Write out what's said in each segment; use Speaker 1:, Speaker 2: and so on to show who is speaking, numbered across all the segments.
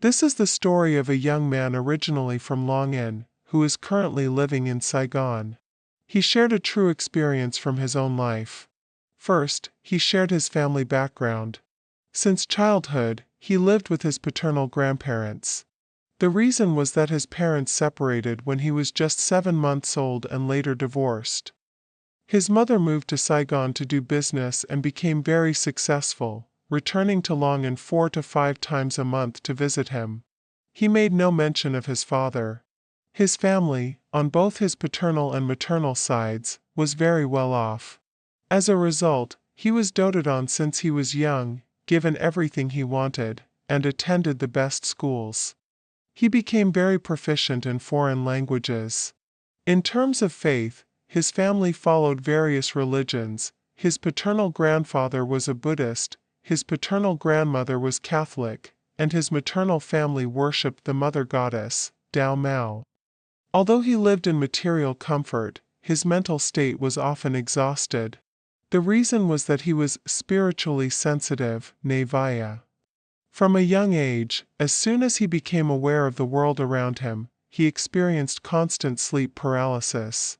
Speaker 1: This is the story of a young man originally from Long An, who is currently living in Saigon. He shared a true experience from his own life. First, he shared his family background. Since childhood, he lived with his paternal grandparents. The reason was that his parents separated when he was just 7 months old and later divorced. His mother moved to Saigon to do business and became very successful, returning to Long An 4 to 5 times a month to visit him. He made no mention of his father. His family, on both his paternal and maternal sides, was very well off. As a result, he was doted on since he was young, given everything he wanted, and attended the best schools. He became very proficient in foreign languages. In terms of faith, his family followed various religions. His paternal grandfather was a Buddhist, his paternal grandmother was Catholic, and his maternal family worshipped the mother goddess, Dao Mao. Although he lived in material comfort, his mental state was often exhausted. The reason was that he was spiritually sensitive, Nevaya. From a young age, as soon as he became aware of the world around him, he experienced constant sleep paralysis.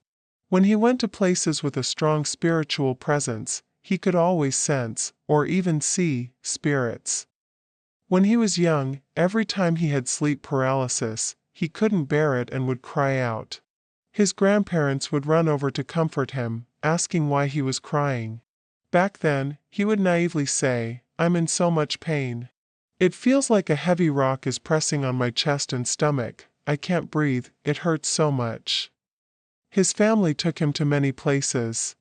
Speaker 1: When he went to places with a strong spiritual presence, he could always sense, or even see, spirits. When he was young, every time he had sleep paralysis, he couldn't bear it and would cry out. His grandparents would run over to comfort him, asking why he was crying. Back then, he would naively say, "I'm in so much pain. It feels like a heavy rock is pressing on my chest and stomach. I can't breathe, it hurts so much." His family took him to many places.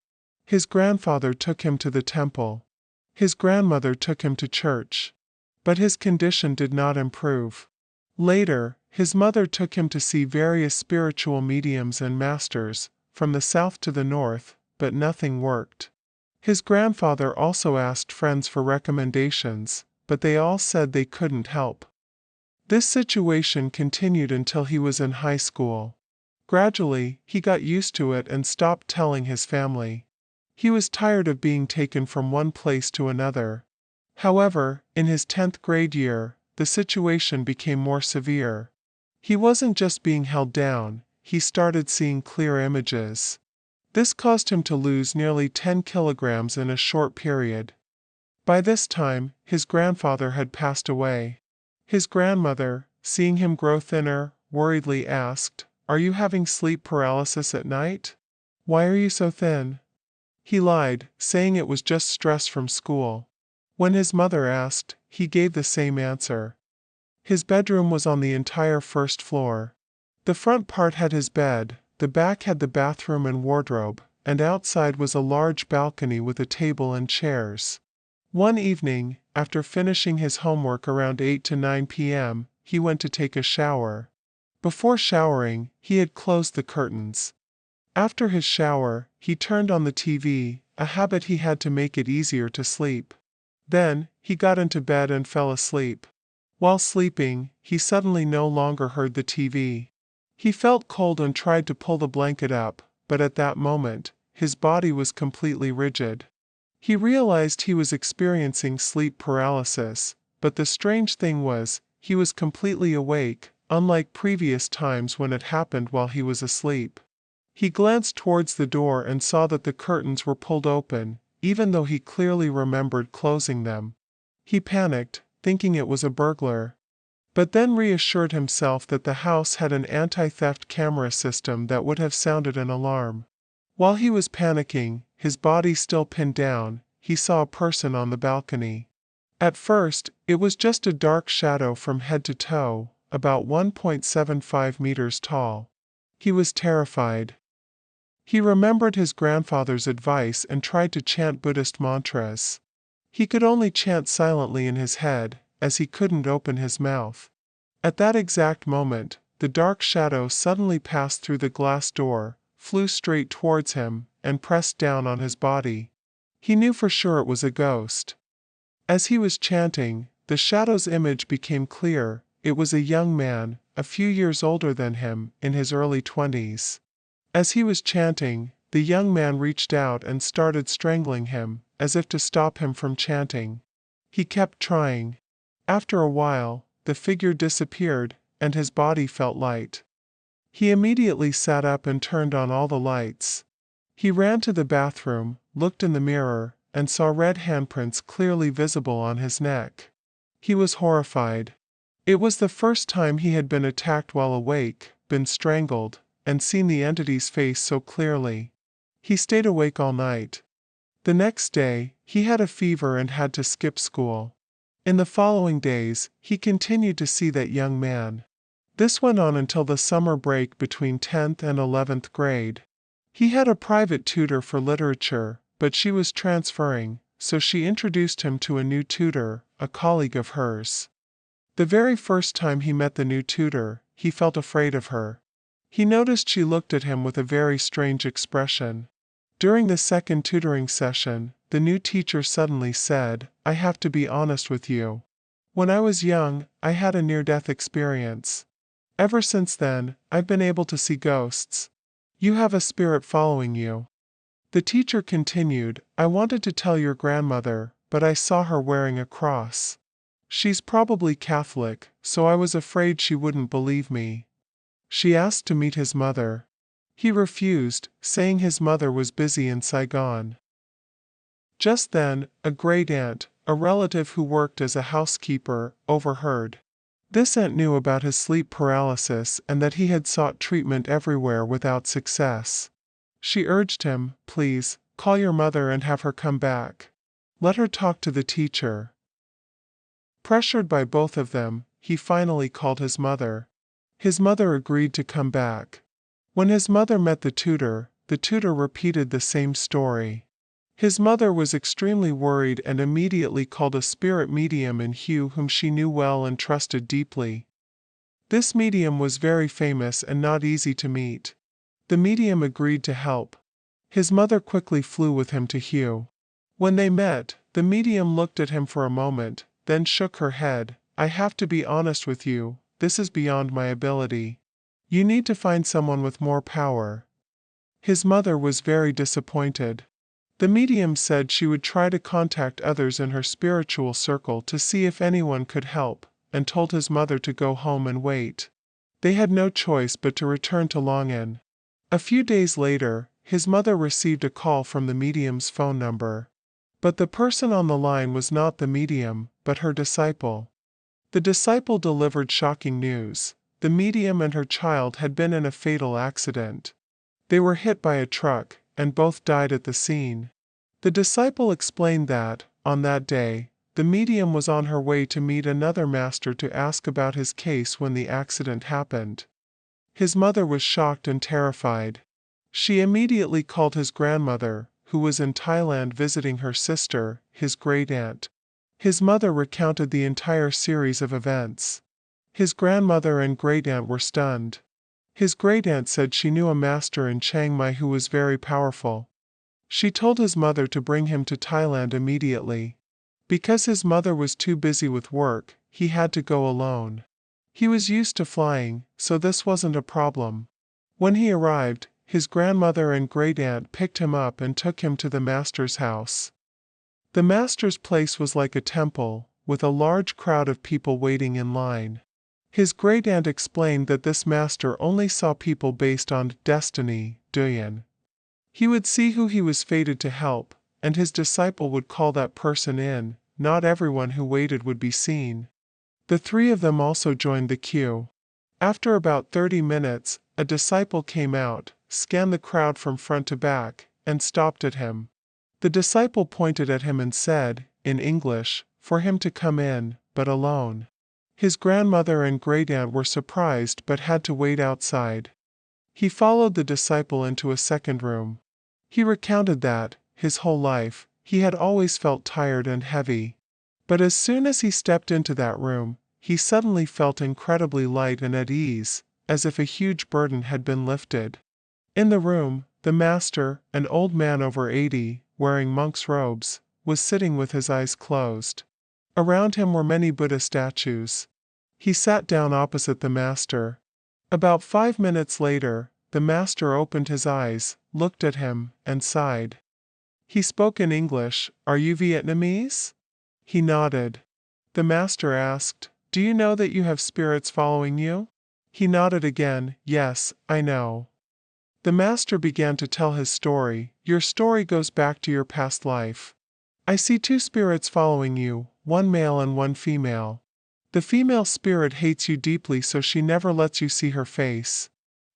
Speaker 1: His grandfather took him to the temple. His grandmother took him to church. But his condition did not improve. Later, his mother took him to see various spiritual mediums and masters, from the south to the north, but nothing worked. His grandfather also asked friends for recommendations, but they all said they couldn't help. This situation continued until he was in high school. Gradually, he got used to it and stopped telling his family. He was tired of being taken from one place to another. However, in his 10th grade year, the situation became more severe. He wasn't just being held down, he started seeing clear images. This caused him to lose nearly 10 kilograms in a short period. By this time, his grandfather had passed away. His grandmother, seeing him grow thinner, worriedly asked, "Are you having sleep paralysis at night? Why are you so thin?" He lied, saying it was just stress from school. When his mother asked, he gave the same answer. His bedroom was on the entire first floor. The front part had his bed, the back had the bathroom and wardrobe, and outside was a large balcony with a table and chairs. One evening, after finishing his homework around 8 to 9 p.m., he went to take a shower. Before showering, he had closed the curtains. After his shower, he turned on the TV, a habit he had to make it easier to sleep. Then, he got into bed and fell asleep. While sleeping, he suddenly no longer heard the TV. He felt cold and tried to pull the blanket up, but at that moment, his body was completely rigid. He realized he was experiencing sleep paralysis, but the strange thing was, he was completely awake, unlike previous times when it happened while he was asleep. He glanced towards the door and saw that the curtains were pulled open, even though he clearly remembered closing them. He panicked, thinking it was a burglar. But then reassured himself that the house had an anti-theft camera system that would have sounded an alarm. While he was panicking, his body still pinned down, he saw a person on the balcony. At first, it was just a dark shadow from head to toe, about 1.75 meters tall. He was terrified. He remembered his grandfather's advice and tried to chant Buddhist mantras. He could only chant silently in his head, as he couldn't open his mouth. At that exact moment, the dark shadow suddenly passed through the glass door, flew straight towards him, and pressed down on his body. He knew for sure it was a ghost. As he was chanting, the shadow's image became clear. It was a young man, a few years older than him, in his early 20s. As he was chanting, the young man reached out and started strangling him, as if to stop him from chanting. He kept trying. After a while, the figure disappeared, and his body felt light. He immediately sat up and turned on all the lights. He ran to the bathroom, looked in the mirror, and saw red handprints clearly visible on his neck. He was horrified. It was the first time he had been attacked while awake, been strangled, and seen the entity's face so clearly. He stayed awake all night. The next day, he had a fever and had to skip school. In the following days, he continued to see that young man. This went on until the summer break between 10th and 11th grade. He had a private tutor for literature, but she was transferring, so she introduced him to a new tutor, a colleague of hers. The very first time he met the new tutor, he felt afraid of her. He noticed she looked at him with a very strange expression. During the second tutoring session, the new teacher suddenly said, "I have to be honest with you. When I was young, I had a near-death experience. Ever since then, I've been able to see ghosts. You have a spirit following you." The teacher continued, "I wanted to tell your grandmother, but I saw her wearing a cross. She's probably Catholic, so I was afraid she wouldn't believe me. She asked to meet his mother. He refused, saying his mother was busy in Saigon." Just then, a great-aunt, a relative who worked as a housekeeper, overheard. This aunt knew about his sleep paralysis and that he had sought treatment everywhere without success. She urged him, "Please, call your mother and have her come back. Let her talk to the teacher." Pressured by both of them, he finally called his mother. His mother agreed to come back. When his mother met the tutor repeated the same story. His mother was extremely worried and immediately called a spirit medium in Hugh whom she knew well and trusted deeply. This medium was very famous and not easy to meet. The medium agreed to help. His mother quickly flew with him to Hugh. When they met, the medium looked at him for a moment, then shook her head. "I have to be honest with you, this is beyond my ability. You need to find someone with more power." His mother was very disappointed. The medium said she would try to contact others in her spiritual circle to see if anyone could help, and told his mother to go home and wait. They had no choice but to return to Longin. A few days later, his mother received a call from the medium's phone number. But the person on the line was not the medium, but her disciple. The disciple delivered shocking news. The medium and her child had been in a fatal accident. They were hit by a truck, and both died at the scene. The disciple explained that, on that day, the medium was on her way to meet another master to ask about his case when the accident happened. His mother was shocked and terrified. She immediately called his grandmother, who was in Thailand visiting her sister, his great-aunt. His mother recounted the entire series of events. His grandmother and great-aunt were stunned. His great-aunt said she knew a master in Chiang Mai who was very powerful. She told his mother to bring him to Thailand immediately. Because his mother was too busy with work, he had to go alone. He was used to flying, so this wasn't a problem. When he arrived, his grandmother and great-aunt picked him up and took him to the master's house. The master's place was like a temple, with a large crowd of people waiting in line. His great-aunt explained that this master only saw people based on destiny, duyan. He would see who he was fated to help, and his disciple would call that person in. Not everyone who waited would be seen. The three of them also joined the queue. After about 30 minutes, a disciple came out, scanned the crowd from front to back, and stopped at him. The disciple pointed at him and said, in English, for him to come in, but alone. His grandmother and great-aunt were surprised but had to wait outside. He followed the disciple into a second room. He recounted that, his whole life, he had always felt tired and heavy. But as soon as he stepped into that room, he suddenly felt incredibly light and at ease, as if a huge burden had been lifted. In the room, the master, an old man over 80, wearing monk's robes, was sitting with his eyes closed. Around him were many Buddha statues. He sat down opposite the master. About 5 minutes later, the master opened his eyes, looked at him, and sighed. He spoke in English, "Are you Vietnamese?" He nodded. The master asked, do you know that you have spirits following you? He nodded again. Yes, I know. The master began to tell his story. Your story goes back to your past life. I see two spirits following you, one male and one female. The female spirit hates you deeply, so she never lets you see her face.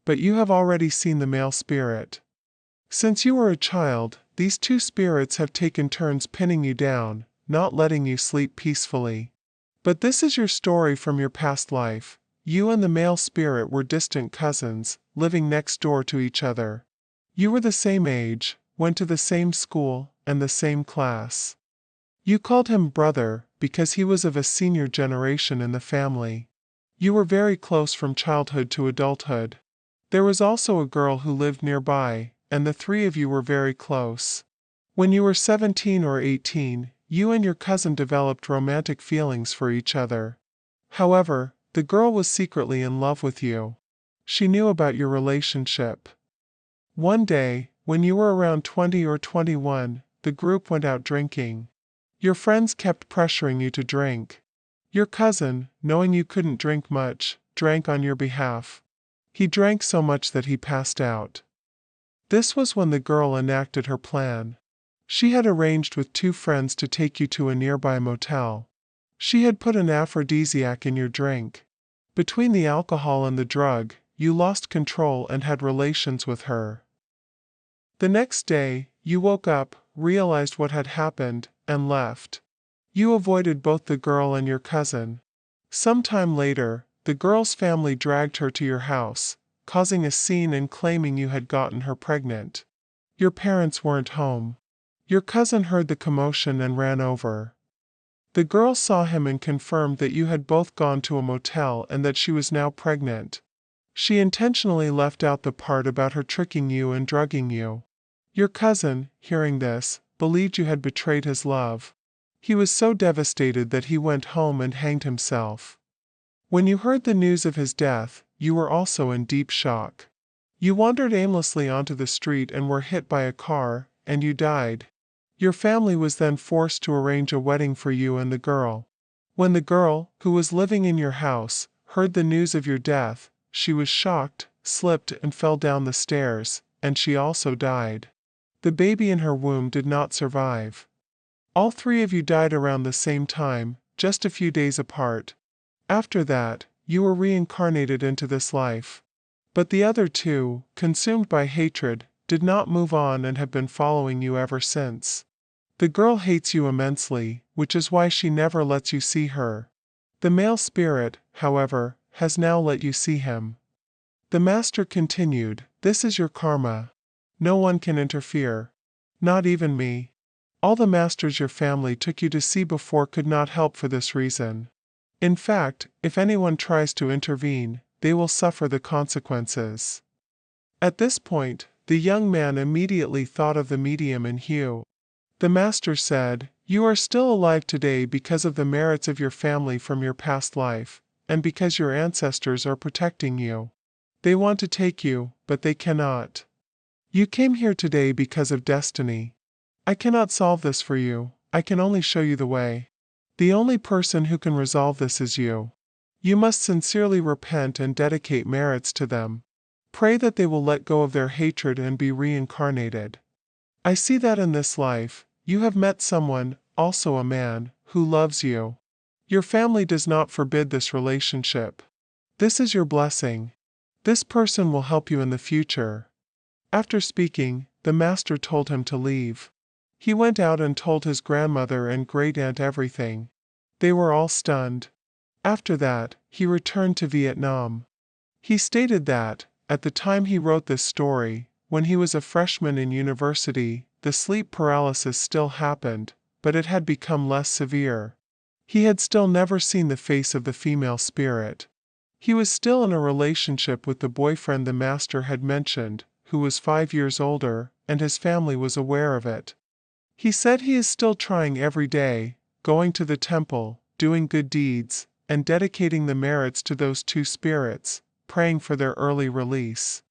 Speaker 1: But you have already seen the male spirit. Since you were a child, these two spirits have taken turns pinning you down, not letting you sleep peacefully. But this is your story from your past life. You and the male spirit were distant cousins, living next door to each other. You were the same age, went to the same school, and the same class. You called him brother, because he was of a senior generation in the family. You were very close from childhood to adulthood. There was also a girl who lived nearby, and the three of you were very close. When you were 17 or 18, you and your cousin developed romantic feelings for each other. However, the girl was secretly in love with you. She knew about your relationship. One day, when you were around 20 or 21, the group went out drinking. Your friends kept pressuring you to drink. Your cousin, knowing you couldn't drink much, drank on your behalf. He drank so much that he passed out. This was when the girl enacted her plan. She had arranged with two friends to take you to a nearby motel. She had put an aphrodisiac in your drink. Between the alcohol and the drug, you lost control and had relations with her. The next day, you woke up, realized what had happened, and left. You avoided both the girl and your cousin. Sometime later, the girl's family dragged her to your house, causing a scene and claiming you had gotten her pregnant. Your parents weren't home. Your cousin heard the commotion and ran over. The girl saw him and confirmed that you had both gone to a motel and that she was now pregnant. She intentionally left out the part about her tricking you and drugging you. Your cousin, hearing this, believed you had betrayed his love. He was so devastated that he went home and hanged himself. When you heard the news of his death, you were also in deep shock. You wandered aimlessly onto the street and were hit by a car, and you died. Your family was then forced to arrange a wedding for you and the girl. When the girl, who was living in your house, heard the news of your death, she was shocked, slipped and fell down the stairs, and she also died. The baby in her womb did not survive. All three of you died around the same time, just a few days apart. After that, you were reincarnated into this life. But the other two, consumed by hatred, did not move on and have been following you ever since. The girl hates you immensely, which is why she never lets you see her. The male spirit, however, has now let you see him. The master continued, "This is your karma. No one can interfere. Not even me. All the masters your family took you to see before could not help for this reason. In fact, if anyone tries to intervene, they will suffer the consequences." At this point, the young man immediately thought of the medium in Hugh. The master said, "You are still alive today because of the merits of your family from your past life, and because your ancestors are protecting you. They want to take you, but they cannot. You came here today because of destiny. I cannot solve this for you, I can only show you the way. The only person who can resolve this is you. You must sincerely repent and dedicate merits to them. Pray that they will let go of their hatred and be reincarnated. I see that in this life, you have met someone, also a man, who loves you. Your family does not forbid this relationship. This is your blessing. This person will help you in the future." After speaking, the master told him to leave. He went out and told his grandmother and great-aunt everything. They were all stunned. After that, he returned to Vietnam. He stated that, at the time he wrote this story, when he was a freshman in university, the sleep paralysis still happened, but it had become less severe. He had still never seen the face of the female spirit. He was still in a relationship with the boyfriend the master had mentioned, who was 5 years older, and his family was aware of it. He said he is still trying every day, going to the temple, doing good deeds, and dedicating the merits to those two spirits, praying for their early release.